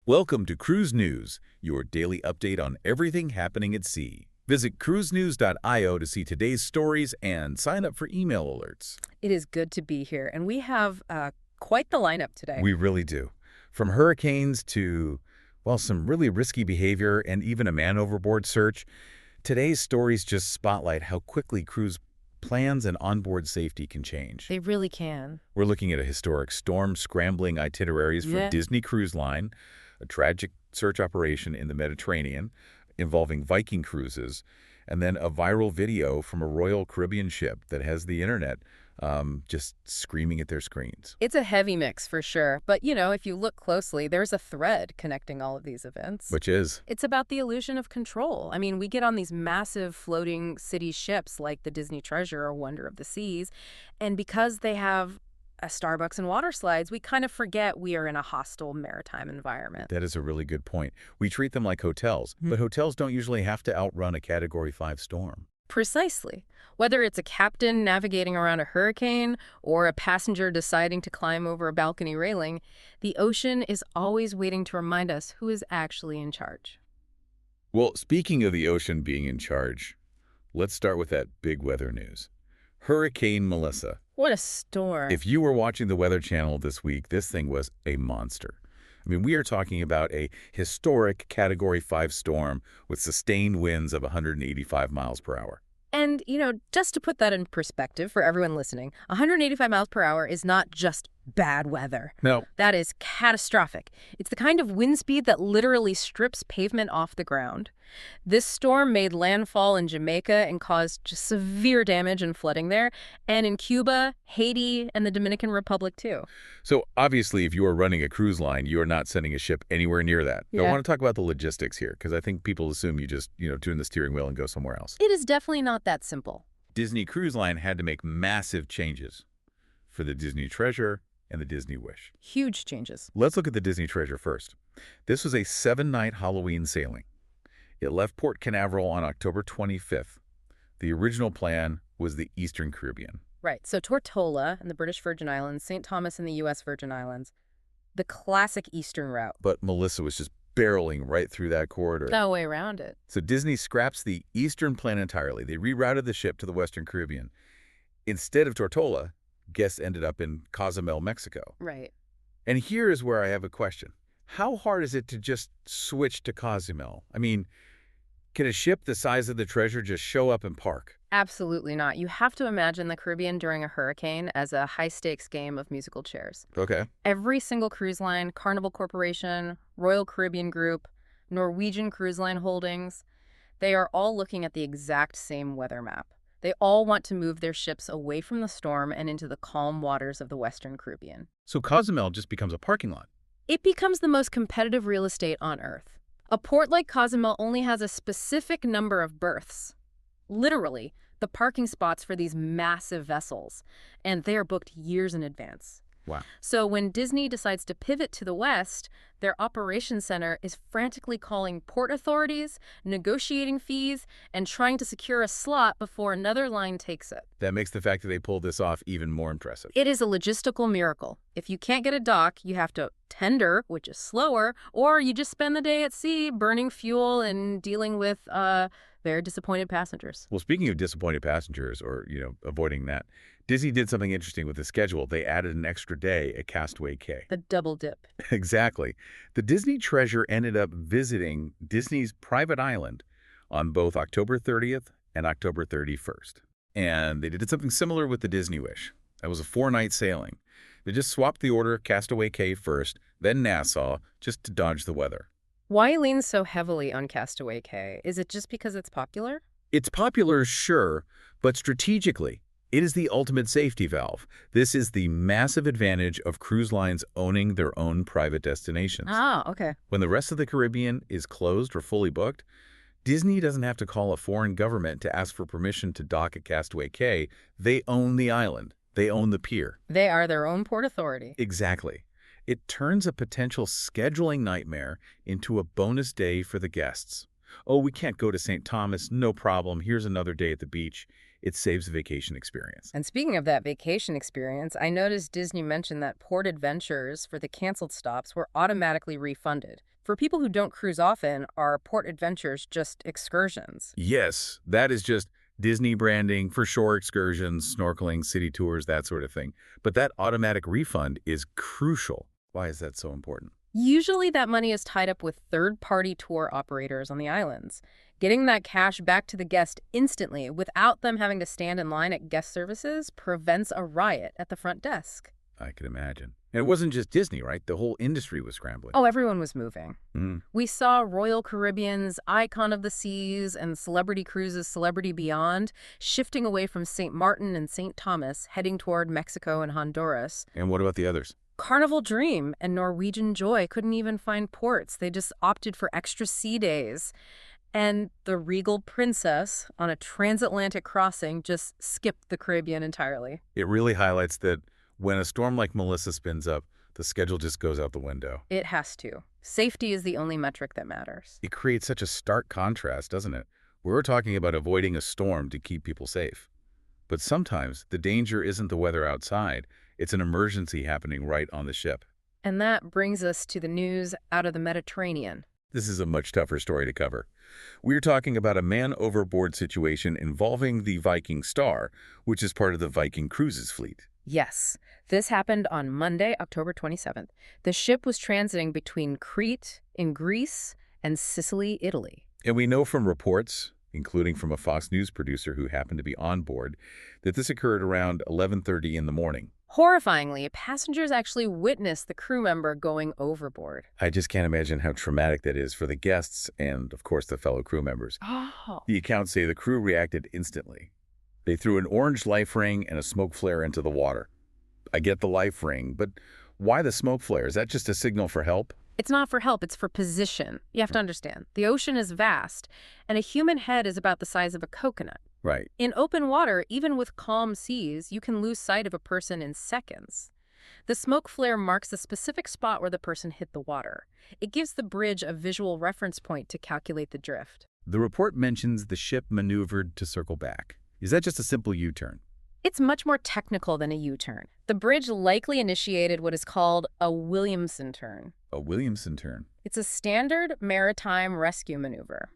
Welcome to Cruise News, your daily update on everything happening at sea. Visit cruisenews.io to see today's stories and sign up for email alerts. It is good to be here, and we have quite the lineup today. We really do. From hurricanes to, well, some really risky behavior and even a man overboard search, today's stories just spotlight how quickly cruise plans and onboard safety can change. They really can. We're looking at a historic storm scrambling itineraries for Disney Cruise Line, a tragic search operation in the Mediterranean involving Viking cruises, and then a viral video from a Royal Caribbean ship that has the internet just screaming at their screens. It's a heavy mix for sure, but if you look closely, there's a thread connecting all of these events. Which is? It's about the illusion of control. I mean, we get on these massive floating city ships like the Disney Treasure or Wonder of the Seas, and because they have a Starbucks and water slides, we kind of forget we are in a hostile maritime environment. That is a really good point. We treat them like hotels, but hotels don't usually have to outrun a Category 5 storm. Precisely. Whether it's a captain navigating around a hurricane or a passenger deciding to climb over a balcony railing, the ocean is always waiting to remind us who is actually in charge. Well, speaking of the ocean being in charge, let's start with that big weather news. Hurricane Melissa. What a storm. If you were watching the Weather Channel this week, this thing was a monster. I mean, we are talking about a historic Category 5 storm with sustained winds of 185 miles per hour. And, just to put that in perspective for everyone listening, 185 miles per hour is not just bad weather. No. That is catastrophic. It's the kind of wind speed that literally strips pavement off the ground. This storm made landfall in Jamaica and caused just severe damage and flooding there, and in Cuba, Haiti, and the Dominican Republic, too. So, obviously, if you are running a cruise line, you are not sending a ship anywhere near that. Yeah. I want to talk about the logistics here, because I think people assume you just, turn the steering wheel and go somewhere else. It is definitely not that simple. Disney Cruise Line had to make massive changes for the Disney Treasure and the Disney Wish. Huge changes. Let's look at the Disney Treasure first. This was a 7-night Halloween sailing. It left Port Canaveral on October 25th. The original plan was the Eastern Caribbean. Right. So Tortola in the British Virgin Islands, St. Thomas in the U.S. Virgin Islands, the classic Eastern route. But Melissa was just barreling right through that corridor. No way around it. So Disney scraps the Eastern plan entirely. They rerouted the ship to the Western Caribbean. Instead of Tortola, guests ended up in Cozumel, Mexico. Right. And here is where I have a question. How hard is it to just switch to Cozumel? I mean, can a ship the size of the Treasure just show up and park? Absolutely not. You have to imagine the Caribbean during a hurricane as a high-stakes game of musical chairs. Okay. Every single cruise line, Carnival Corporation, Royal Caribbean Group, Norwegian Cruise Line Holdings, they are all looking at the exact same weather map. They all want to move their ships away from the storm and into the calm waters of the Western Caribbean. So Cozumel just becomes a parking lot. It becomes the most competitive real estate on Earth. A port like Cozumel only has a specific number of berths. Literally, the parking spots for these massive vessels, and they are booked years in advance. Wow. So when Disney decides to pivot to the West, their operations center is frantically calling port authorities, negotiating fees, and trying to secure a slot before another line takes it. That makes the fact that they pulled this off even more impressive. It is a logistical miracle. If you can't get a dock, you have to tender, which is slower, or you just spend the day at sea burning fuel and dealing with very disappointed passengers. Well, speaking of disappointed passengers or, avoiding that, Disney did something interesting with the schedule. They added an extra day at Castaway Cay. The double dip. Exactly. The Disney Treasure ended up visiting Disney's private island on both October 30th and October 31st. And they did something similar with the Disney Wish. That was a 4-night sailing. They just swapped the order, Castaway Cay first, then Nassau, just to dodge the weather. Why lean so heavily on Castaway Cay? Is it just because it's popular? It's popular, sure, but strategically, it is the ultimate safety valve. This is the massive advantage of cruise lines owning their own private destinations. Ah, okay. When the rest of the Caribbean is closed or fully booked, Disney doesn't have to call a foreign government to ask for permission to dock at Castaway Cay. They own the island. They own the pier. They are their own port authority. Exactly. It turns a potential scheduling nightmare into a bonus day for the guests. Oh, we can't go to St. Thomas. No problem. Here's another day at the beach. It saves the vacation experience. And speaking of that vacation experience, I noticed Disney mentioned that port adventures for the canceled stops were automatically refunded For people who don't cruise often, are port adventures just excursions? Yes, that is just Disney branding for shore excursions, snorkeling, city tours, that sort of thing. But that automatic refund is crucial. Why is that so important? Usually that money is tied up with third-party tour operators on the islands. Getting that cash back to the guest instantly without them having to stand in line at guest services prevents a riot at the front desk. I can imagine. And it wasn't just Disney, right? The whole industry was scrambling. Oh, everyone was moving. Mm. We saw Royal Caribbean's Icon of the Seas and Celebrity Cruises' Celebrity Beyond shifting away from St. Martin and St. Thomas, heading toward Mexico and Honduras. And what about the others? Carnival Dream and Norwegian Joy couldn't even find ports. They just opted for extra sea days. And the Regal Princess, on a transatlantic crossing, just skipped the Caribbean entirely. It really highlights that when a storm like Melissa spins up, the schedule just goes out the window. It has to. Safety is the only metric that matters. It creates such a stark contrast, doesn't it? We're talking about avoiding a storm to keep people safe. But sometimes the danger isn't the weather outside. It's an emergency happening right on the ship. And that brings us to the news out of the Mediterranean. This is a much tougher story to cover. We're talking about a man overboard situation involving the Viking Star, which is part of the Viking Cruises fleet. Yes, this happened on Monday, October 27th. The ship was transiting between Crete in Greece and Sicily, Italy. And we know from reports, including from a Fox News producer who happened to be on board, that this occurred around 11:30 in the morning. Horrifyingly, passengers actually witnessed the crew member going overboard. I just can't imagine how traumatic that is for the guests and, of course, the fellow crew members. Oh. The accounts say the crew reacted instantly. They threw an orange life ring and a smoke flare into the water. I get the life ring, but why the smoke flare? Is that just a signal for help? It's not for help, it's for position. You have to understand, the ocean is vast, and a human head is about the size of a coconut. Right. In open water, even with calm seas, you can lose sight of a person in seconds. The smoke flare marks a specific spot where the person hit the water. It gives the bridge a visual reference point to calculate the drift. The report mentions the ship maneuvered to circle back. Is that just a simple U-turn? It's much more technical than a U-turn. The bridge likely initiated what is called a Williamson turn. A Williamson turn. It's a standard maritime rescue maneuver.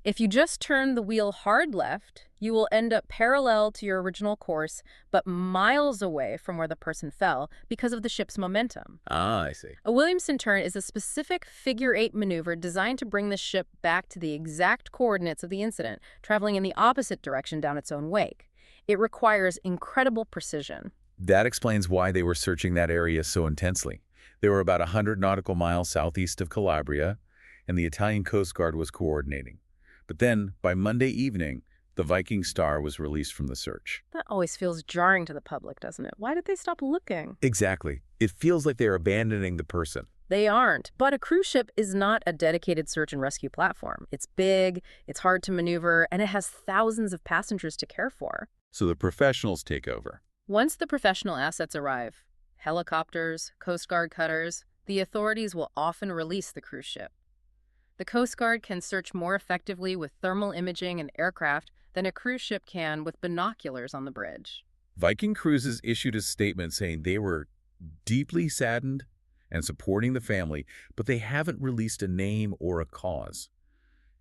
If you just turn the wheel hard left, you will end up parallel to your original course, but miles away from where the person fell because of the ship's momentum. Ah, I see. A Williamson turn is a specific figure-8 maneuver designed to bring the ship back to the exact coordinates of the incident, traveling in the opposite direction down its own wake. It requires incredible precision. That explains why they were searching that area so intensely. They were about 100 nautical miles southeast of Calabria, and the Italian Coast Guard was coordinating. But then, by Monday evening, the Viking Star was released from the search. That always feels jarring to the public, doesn't it? Why did they stop looking? Exactly. It feels like they're abandoning the person. They aren't. But a cruise ship is not a dedicated search and rescue platform. It's big, it's hard to maneuver, and it has thousands of passengers to care for. So the professionals take over. Once the professional assets arrive, helicopters, Coast Guard cutters, the authorities will often release the cruise ship. The Coast Guard can search more effectively with thermal imaging and aircraft than a cruise ship can with binoculars on the bridge. Viking Cruises issued a statement saying they were deeply saddened and supporting the family, but they haven't released a name or a cause.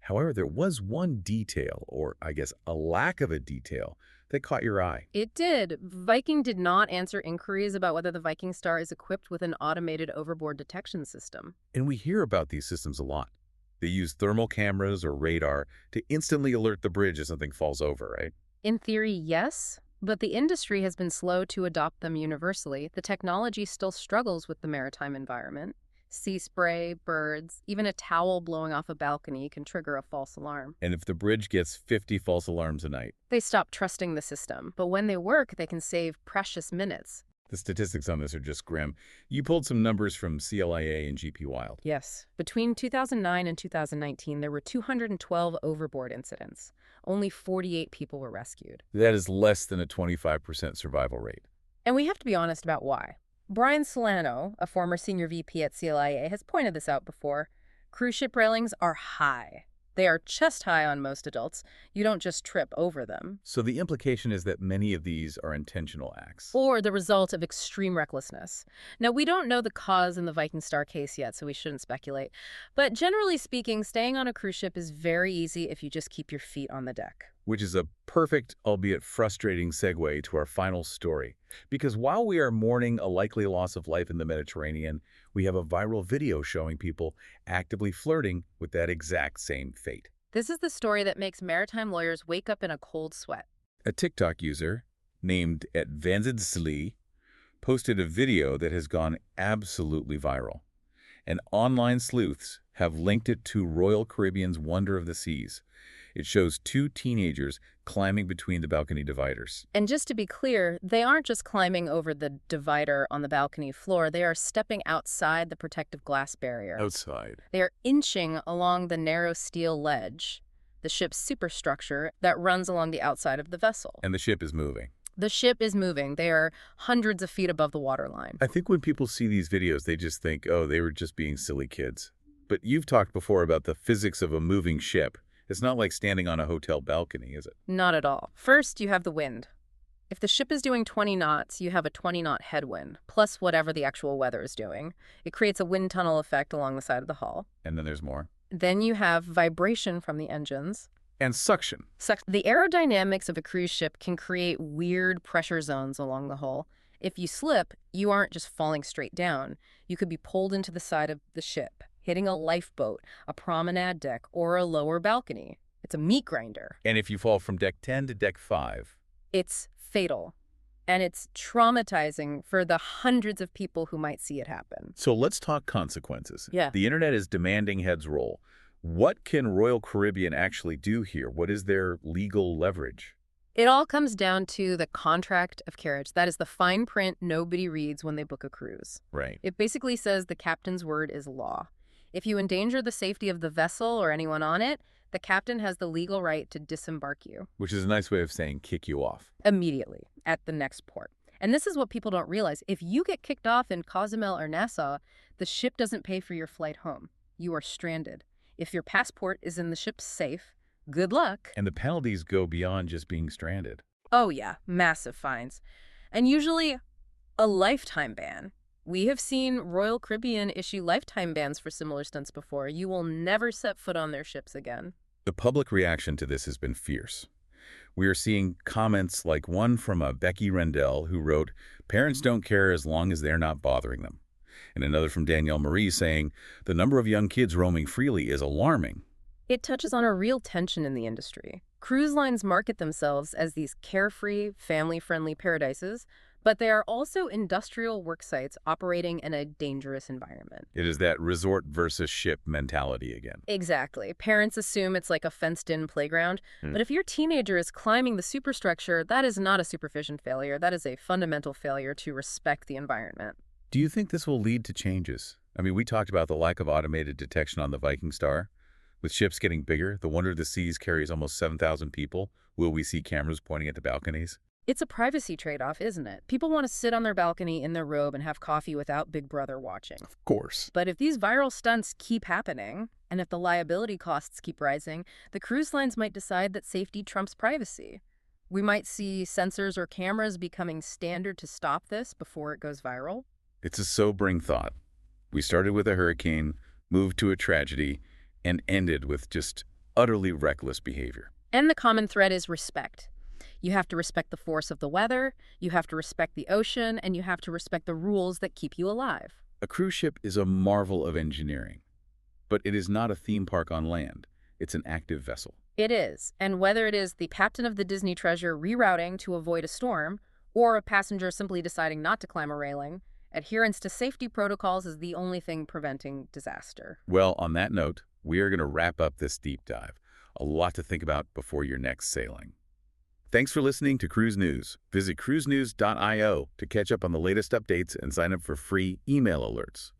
However, there was one detail, or I guess a lack of a detail, that caught your eye. It did. Viking did not answer inquiries about whether the Viking Star is equipped with an automated overboard detection system. And we hear about these systems a lot. They use thermal cameras or radar to instantly alert the bridge if something falls over, right? In theory, yes, but the industry has been slow to adopt them universally. The technology still struggles with the maritime environment. Sea spray, birds, even a towel blowing off a balcony can trigger a false alarm. And if the bridge gets 50 false alarms a night, They stop trusting the system, but when they work, they can save precious minutes. the statistics on this are just grim. You pulled some numbers from CLIA and GP Wild. Yes. Between 2009 and 2019, there were 212 overboard incidents. Only 48 people were rescued. That is less than a 25% survival rate. And we have to be honest about why. Brian Solano, a former senior VP at CLIA, has pointed this out before. Cruise ship railings are high. They are chest high on most adults. You don't just trip over them. So the implication is that many of these are intentional acts. Or the result of extreme recklessness. Now, we don't know the cause in the Viking Star case yet, so we shouldn't speculate. But generally speaking, staying on a cruise ship is very easy if you just keep your feet on the deck. Which is a perfect, albeit frustrating, segue to our final story. Because while we are mourning a likely loss of life in the Mediterranean, we have a viral video showing people actively flirting with that exact same fate. This is the story that makes maritime lawyers wake up in a cold sweat. A TikTok user named @vanzidslee posted a video that has gone absolutely viral. And online sleuths have linked it to Royal Caribbean's Wonder of the Seas. It shows two teenagers climbing between the balcony dividers. And just to be clear, they aren't just climbing over the divider on the balcony floor. They are stepping outside the protective glass barrier. Outside. They are inching along the narrow steel ledge, the ship's superstructure that runs along the outside of the vessel. And the ship is moving. The ship is moving. They are hundreds of feet above the waterline. I think when people see these videos, they just think, oh, they were just being silly kids. But you've talked before about the physics of a moving ship. It's not like standing on a hotel balcony, is it? Not at all. First, you have the wind. If the ship is doing 20 knots, you have a 20-knot headwind, plus whatever the actual weather is doing. It creates a wind tunnel effect along the side of the hull. And then there's more. Then you have vibration from the engines. And suction. The aerodynamics of a cruise ship can create weird pressure zones along the hull. If you slip, you aren't just falling straight down. You could be pulled into the side of the ship, hitting a lifeboat, a promenade deck, or a lower balcony. It's a meat grinder. And if you fall from deck 10 to deck 5, it's fatal. And it's traumatizing for the hundreds of people who might see it happen. So let's talk consequences. Yeah. The internet is demanding heads roll. What can Royal Caribbean actually do here? What is their legal leverage? It all comes down to the contract of carriage. That is the fine print nobody reads when they book a cruise. Right. It basically says the captain's word is law. If you endanger the safety of the vessel or anyone on it, the captain has the legal right to disembark you. Which is a nice way of saying kick you off. Immediately, at the next port. And this is what people don't realize. If you get kicked off in Cozumel or Nassau, the ship doesn't pay for your flight home. You are stranded. If your passport is in the ship's safe, good luck. And the penalties go beyond just being stranded. Oh yeah, massive fines. And usually a lifetime ban. We have seen Royal Caribbean issue lifetime bans for similar stunts before. You will never set foot on their ships again. The public reaction to this has been fierce. We are seeing comments like one from a Becky Rendell who wrote, "Parents don't care as long as they're not bothering them." And another from Danielle Marie saying, "The number of young kids roaming freely is alarming." It touches on a real tension in the industry. Cruise lines market themselves as these carefree, family-friendly paradises, but they are also industrial work sites operating in a dangerous environment. It is that resort versus ship mentality again. Exactly. Parents assume it's like a fenced-in playground, but if your teenager is climbing the superstructure, that is not a supervision failure. That is a fundamental failure to respect the environment. Do you think this will lead to changes? I mean, we talked about the lack of automated detection on the Viking Star. With ships getting bigger, the Wonder of the Seas carries almost 7,000 people. Will we see cameras pointing at the balconies? It's a privacy trade-off, isn't it? People want to sit on their balcony in their robe and have coffee without Big Brother watching. Of course. But if these viral stunts keep happening, and if the liability costs keep rising, the cruise lines might decide that safety trumps privacy. We might see sensors or cameras becoming standard to stop this before it goes viral. It's a sobering thought. We started with a hurricane, moved to a tragedy, and ended with just utterly reckless behavior. And the common thread is respect. You have to respect the force of the weather, you have to respect the ocean, and you have to respect the rules that keep you alive. A cruise ship is a marvel of engineering, but it is not a theme park on land. It's an active vessel. It is, and whether it is the captain of the Disney Treasure rerouting to avoid a storm, or a passenger simply deciding not to climb a railing, adherence to safety protocols is the only thing preventing disaster. Well, on that note, we are going to wrap up this deep dive. A lot to think about before your next sailing. Thanks for listening to Cruise News. Visit cruisenews.io to catch up on the latest updates and sign up for free email alerts.